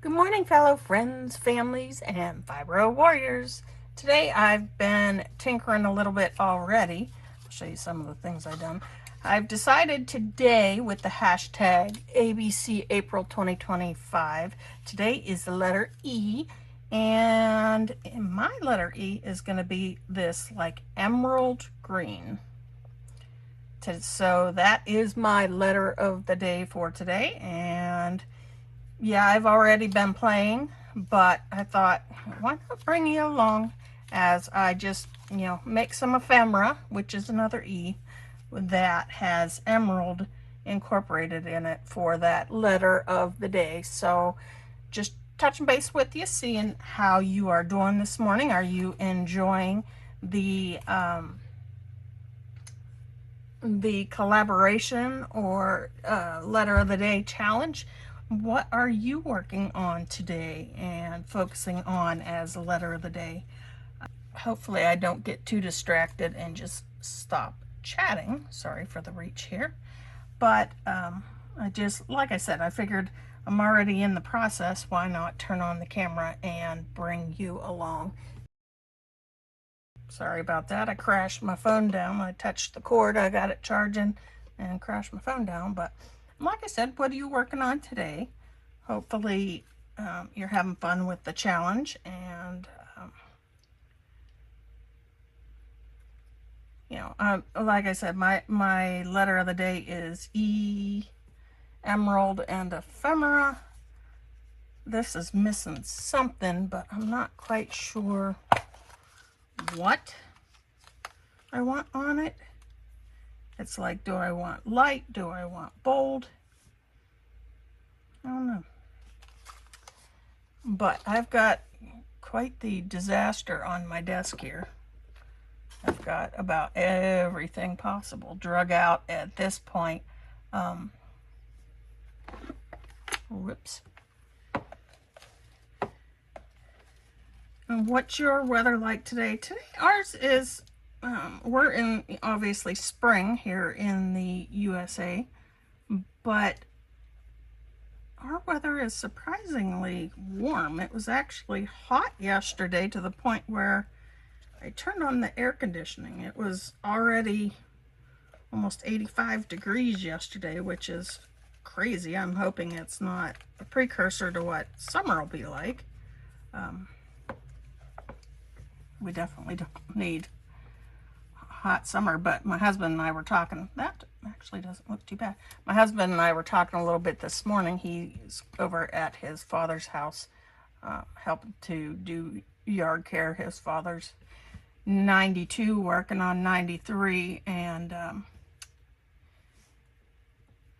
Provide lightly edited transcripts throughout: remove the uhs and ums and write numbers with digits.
Good morning, fellow friends, families, and Fibro Warriors. Today I've been tinkering a little bit already. I'll show you some of the things I've done. I've decided today with the hashtag ABC April 2025. Today is the letter E, and my letter E is going to be this like emerald green. So that is my letter of the day for today, and yeah, I've already been playing, but I thought, why not bring you along as I just, make some ephemera, which is another E, that has emerald incorporated in it for that letter of the day. So just touching base with you, seeing how you are doing this morning. Are you enjoying the collaboration or letter of the day challenge? What are you working on today and focusing on as a letter of the day? Hopefully I don't get too distracted and just stop chatting. Sorry for the reach here. But I just, like I said, I figured I'm already in the process. Why not turn on the camera and bring you along? Sorry about that. I crashed my phone down. I touched the cord. I got it charging and crashed my phone down. But like I said, what are you working on today? Hopefully you're having fun with the challenge, and like I said, my letter of the day is E, emerald, and ephemera. This is missing something, but I'm not quite sure what I want on it. It's like, do I want light? Do I want bold? I don't know. But I've got quite the disaster on my desk here. I've got about everything possible drug out at this point. Whoops. And what's your weather like today? Today, ours is, we're in obviously spring here in the USA, but our weather is surprisingly warm. It was actually hot yesterday to the point where I turned on the air conditioning. It was already almost 85 degrees yesterday, which is crazy. I'm hoping it's not a precursor to what summer will be like. We definitely don't need hot summer, but my husband and I were talking. That actually doesn't look too bad. My husband and I were talking a little bit this morning. He's over at his father's house helping to do yard care. His father's 92, working on 93, and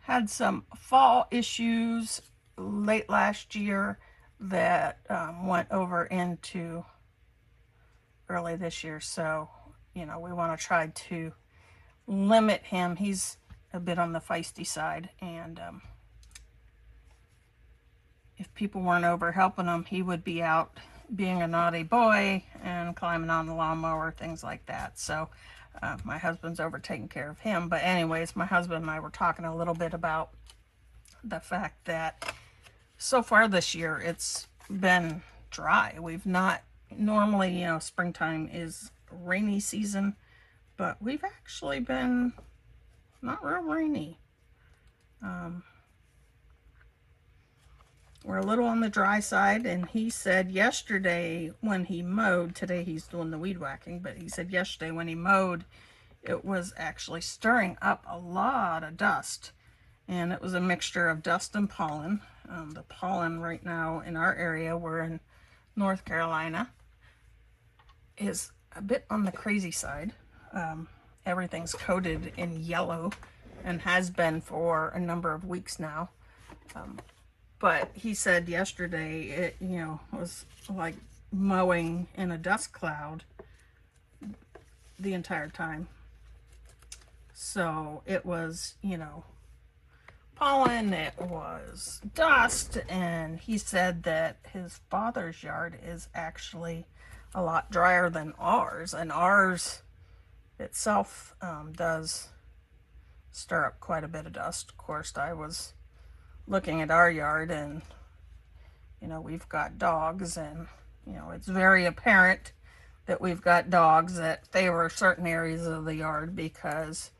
had some fall issues late last year that went over into early this year. So we want to try to limit him. He's a bit on the feisty side, and if people weren't over helping him, he would be out being a naughty boy and climbing on the lawnmower, things like that. So my husband's over taking care of him. But anyways, my husband and I were talking a little bit about the fact that so far this year it's been dry. We've not normally, springtime is rainy season, but we've actually been not real rainy. We're a little on the dry side, and he said yesterday when he mowed, today he's doing the weed whacking, but he said yesterday when he mowed, it was actually stirring up a lot of dust, and it was a mixture of dust and pollen. The pollen right now in our area, we're in North Carolina, is a bit on the crazy side. Everything's coated in yellow and has been for a number of weeks now. But he said yesterday it, was like mowing in a dust cloud the entire time. So it was, pollen, it was dust, and he said that his father's yard is actually a lot drier than ours, and ours itself does stir up quite a bit of dust. Of course, I was looking at our yard, and you know, we've got dogs, and, you know, it's very apparent that we've got dogs that favor certain areas of the yard, because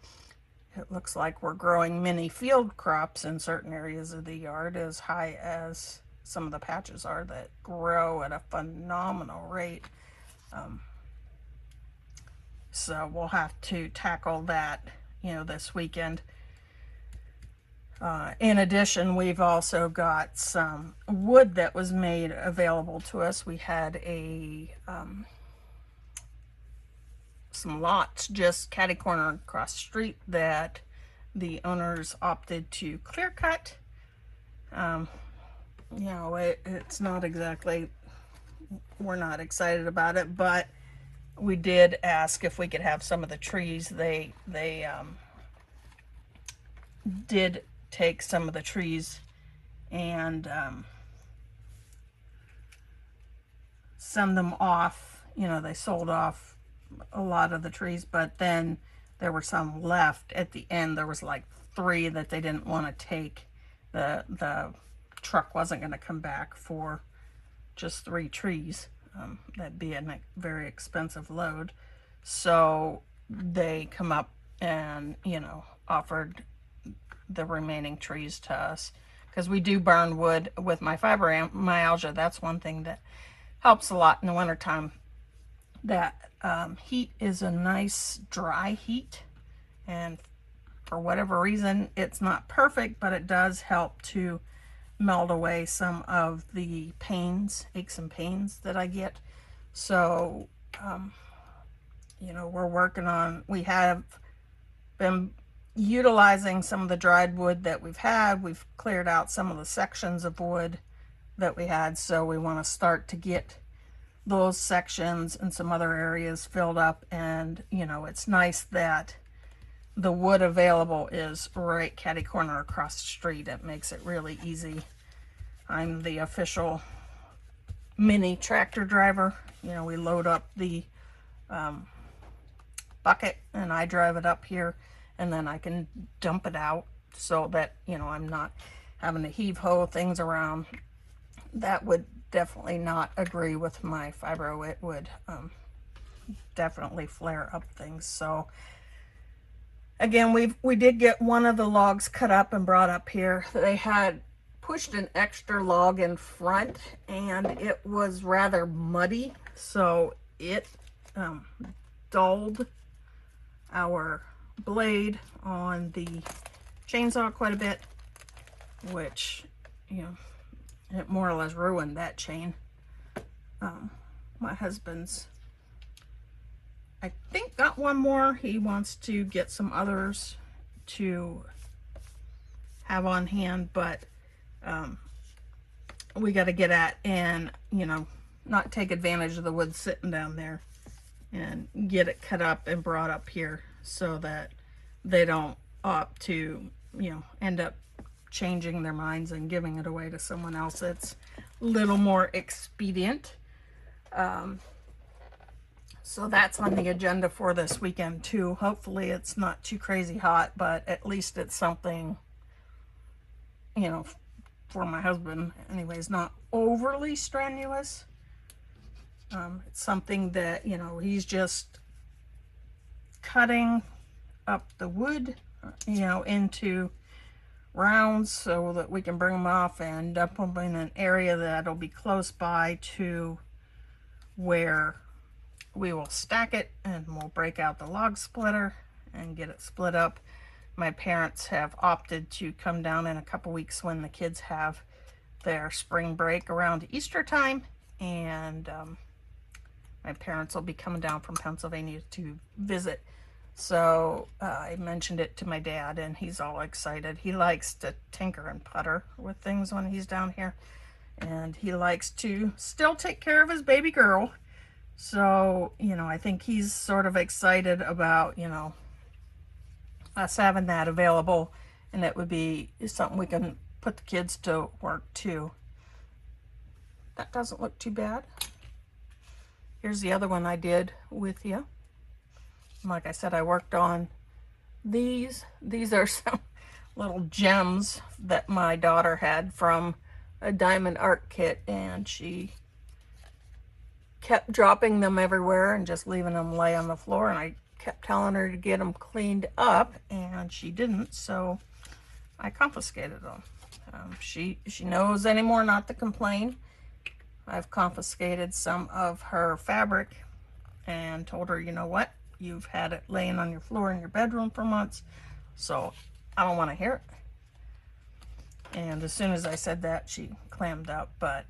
it looks like we're growing many field crops in certain areas of the yard, as high as some of the patches are that grow at a phenomenal rate. So we'll have to tackle that, you know, this weekend. In addition, we've also got some wood that was made available to us. We had some lots just catty corner across the street that the owners opted to clear cut. You know, it's not exactly, we're not excited about it, but we did ask if we could have some of the trees. They did take some of the trees and send them off. You know, they sold off a lot of the trees, but then there were some left at the end. There was like 3 that they didn't want to take. The truck wasn't going to come back for just 3 trees. That'd be a very expensive load. So they come up and, you know, offered the remaining trees to us, because we do burn wood with my fibromyalgia. That's one thing that helps a lot in the wintertime. That heat is a nice dry heat, and for whatever reason it's not perfect, but it does help to melt away some of the pains, aches and pains that I get. So you know, we're working on, we have been utilizing some of the dried wood that we've had. We've cleared out some of the sections of wood that we had, so we want to start to get those sections and some other areas filled up. And, you know, it's nice that the wood available is right catty corner across the street. It makes it really easy. I'm the official mini tractor driver. You know, we load up the bucket and I drive it up here, and then I can dump it out, so that, you know, I'm not having to heave-ho things around. That would definitely not agree with my fibro. It would definitely flare up things. So again, we did get one of the logs cut up and brought up here. They had pushed an extra log in front, and it was rather muddy, so it dulled our blade on the chainsaw quite a bit, which, you know, it more or less ruined that chain. My husband's, I think, got one more. He wants to get some others to have on hand, but we got to get at, and, you know, not take advantage of the wood sitting down there, and get it cut up and brought up here, so that they don't opt to, you know, end up changing their minds and giving it away to someone else. It's a little more expedient. So that's on the agenda for this weekend too. Hopefully it's not too crazy hot, but at least it's something, you know, for my husband anyways, not overly strenuous. It's something that, you know, he's just cutting up the wood, you know, into rounds so that we can bring them off and dump them in an area that'll be close by to where we will stack it, and we'll break out the log splitter and get it split up. My parents have opted to come down in a couple weeks when the kids have their spring break around Easter time, and my parents will be coming down from Pennsylvania to visit. So I mentioned it to my dad, and he's all excited. He likes to tinker and putter with things when he's down here, and he likes to still take care of his baby girl. So, you know, I think he's sort of excited about, you know, us having that available, and it would be something we can put the kids to work too. That doesn't look too bad. Here's the other one I did with you. Like I said, I worked on these. These are some little gems that my daughter had from a diamond art kit, and she kept dropping them everywhere and just leaving them lay on the floor, and I kept telling her to get them cleaned up, and she didn't, so I confiscated them. She knows anymore not to complain. I've confiscated some of her fabric and told her, you know what, you've had it laying on your floor in your bedroom for months, so I don't want to hear it. And as soon as I said that, she clammed up. But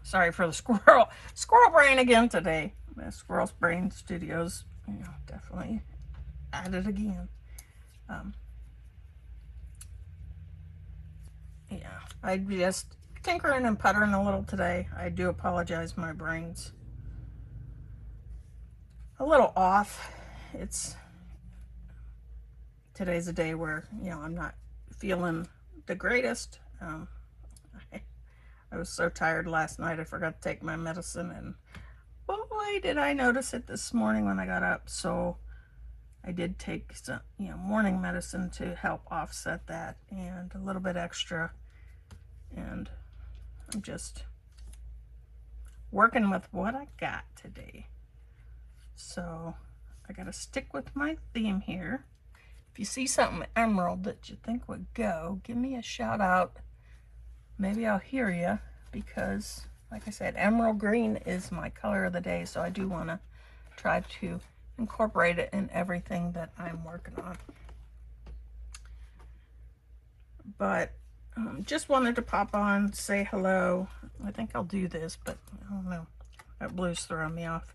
sorry for the squirrel brain again today. The Squirrel's Brain Studios, you know, definitely at it again. Yeah, I just tinkering and puttering a little today. I do apologize, my brain's a little off. Today's a day where, you know, I'm not feeling the greatest. I was so tired last night, I forgot to take my medicine, and boy, did I notice it this morning when I got up. So I did take some, you know, morning medicine to help offset that, and a little bit extra. And I'm just working with what I got today. So I gotta stick with my theme here. If you see something emerald that you think would go, give me a shout out. Maybe I'll hear you, because like I said, emerald green is my color of the day, so I do want to try to incorporate it in everything that I'm working on. But just wanted to pop on, say hello. I think I'll do this, but I don't know. That blue's throwing me off.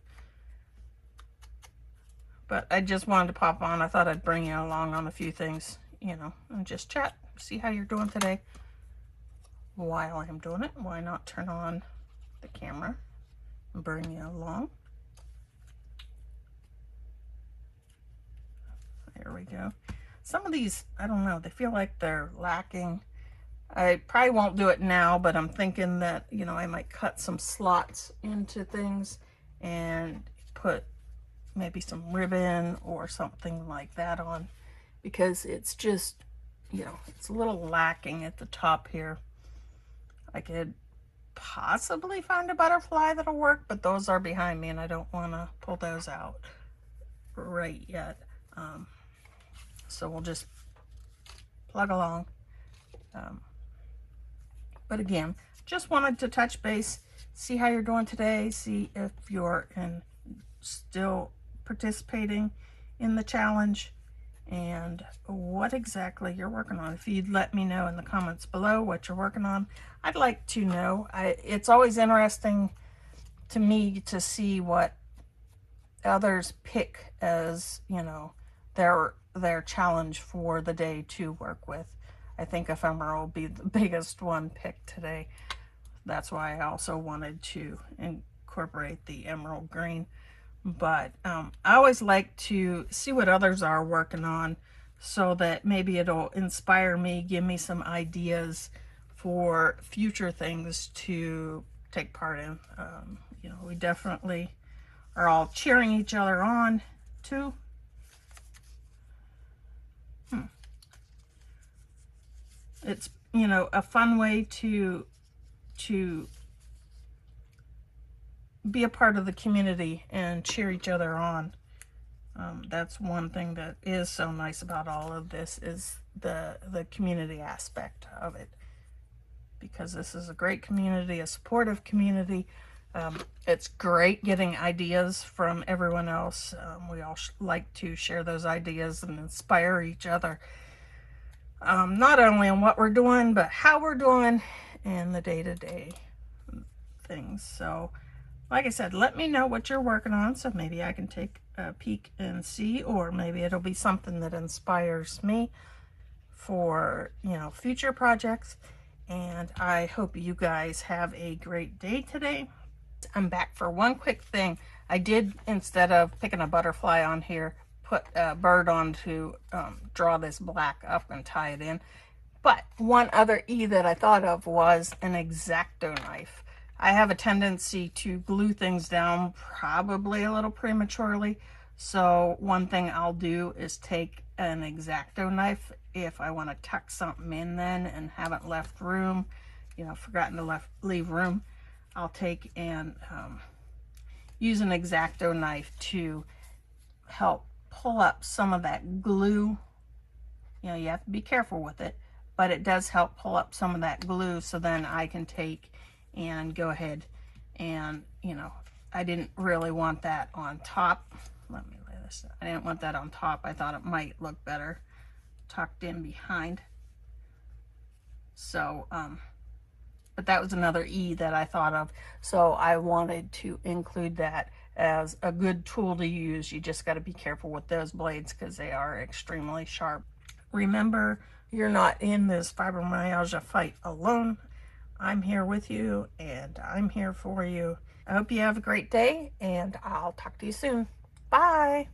But I just wanted to pop on. I thought I'd bring you along on a few things, you know, and just chat, see how you're doing today. While I'm doing it, why not turn on the camera and bring you along? There we go. Some of these, I don't know, they feel like they're lacking. I probably won't do it now, but I'm thinking that, you know, I might cut some slots into things and put maybe some ribbon or something like that on, because it's just, you know, it's a little lacking at the top here. I could possibly find a butterfly that'll work, but those are behind me and I don't want to pull those out right yet. So we'll just plug along. But again, just wanted to touch base, see how you're doing today, see if you're still participating in the challenge and what exactly you're working on. If you'd let me know in the comments below what you're working on, I'd like to know. It's always interesting to me to see what others pick as, you know, their challenge for the day to work with. I think ephemera will be the biggest one picked today. That's why I also wanted to incorporate the emerald green. But I always like to see what others are working on, so that maybe it'll inspire me, give me some ideas for future things to take part in. You know, we definitely are all cheering each other on too. It's, you know, a fun way to be a part of the community and cheer each other on. That's one thing that is so nice about all of this, is the community aspect of it, because this is a great community, a supportive community. It's great getting ideas from everyone else. We all like to share those ideas and inspire each other, not only on what we're doing, but how we're doing and the day-to-day things. So like I said, let me know what you're working on, so maybe I can take a peek and see, or maybe it'll be something that inspires me for, you know, future projects. And I hope you guys have a great day today. I'm back for one quick thing. I did, instead of picking a butterfly on here, put a bird on to draw this black up and tie it in. But one other E that I thought of was an X-Acto knife. I have a tendency to glue things down probably a little prematurely. So one thing I'll do is take an X-Acto knife. if I want to tuck something in then and haven't left room, you know, forgotten to leave room, I'll take and use an X-Acto knife to help pull up some of that glue. You know, you have to be careful with it, but it does help pull up some of that glue, so then I can take and go ahead and, you know, I didn't really want that on top. Let me lay this. I didn't want that on top. I thought it might look better tucked in behind. So, but that was another E that I thought of. So I wanted to include that as a good tool to use. You just got to be careful with those blades because they are extremely sharp. Remember, you're not in this fibromyalgia fight alone. I'm here with you and I'm here for you. I hope you have a great day and I'll talk to you soon. Bye.